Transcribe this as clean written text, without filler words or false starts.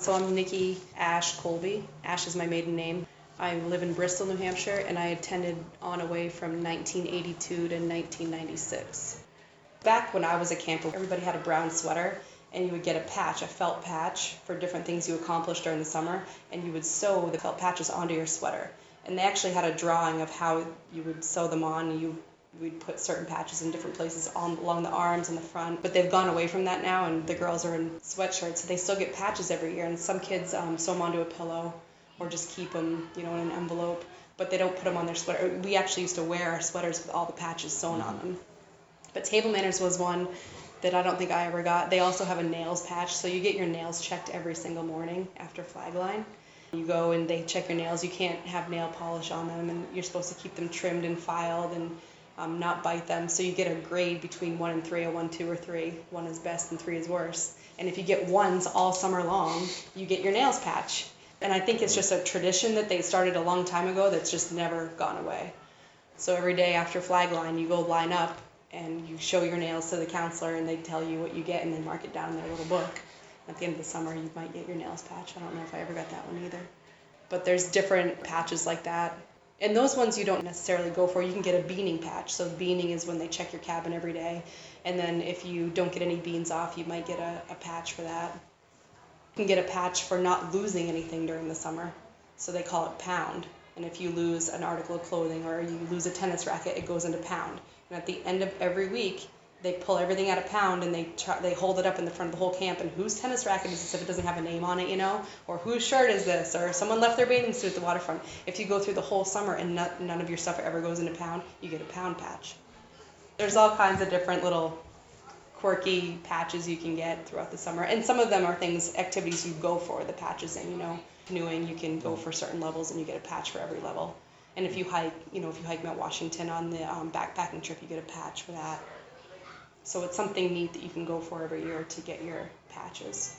So I'm Nikki Ash-Colby. Ash is my maiden name. I live in Bristol, New Hampshire, and I attended Onaway from 1982 to 1996. Back when I was at camp, everybody had a brown sweater, and you would get a patch, a felt patch, for different things you accomplished during the summer, and you would sew the felt patches onto your sweater. And they actually had a drawing of how you would sew them on. We'd put certain patches in different places along the arms and the front, but they've gone away from that now, and the girls are in sweatshirts, so they still get patches every year, and some kids sew them onto a pillow or just keep them, in an envelope, but they don't put them on their sweater. We actually used to wear our sweaters with all the patches sewn on them. But table manners was one that I don't think I ever got. They also have a nails patch, so you get your nails checked every single morning after flag line. You go and they check your nails. You can't have nail polish on them, and you're supposed to keep them trimmed and filed and not bite them. So you get a grade between 1 and 3, a 1, 2, or 3. 1 is best and 3 is worse. And if you get 1s all summer long, you get your nails patch. And I think it's just a tradition that they started a long time ago that's just never gone away. So every day after flag line, you go line up and you show your nails to the counselor, and they tell you what you get, and they mark it down in their little book. At the end of the summer, you might get your nails patch. I don't know if I ever got that one either. But there's different patches like that. And those ones you don't necessarily go for. You can get a beaning patch. So beaning is when they check your cabin every day. And then if you don't get any beans off, you might get a patch for that. You can get a patch for not losing anything during the summer. So they call it pound. And if you lose an article of clothing or you lose a tennis racket, it goes into pound. And at the end of every week, they pull everything out of pound and they hold it up in the front of the whole camp. And whose tennis racket is this if it doesn't have a name on it, Or whose shirt is this? Or someone left their bathing suit at the waterfront. If you go through the whole summer and none of your stuff ever goes into pound, you get a pound patch. There's all kinds of different little quirky patches you can get throughout the summer. And some of them are activities you go for, the patches in, Canoeing, you can go for certain levels and you get a patch for every level. And if you hike, Mount Washington on the backpacking trip, you get a patch for that. So it's something neat that you can go for every year to get your patches.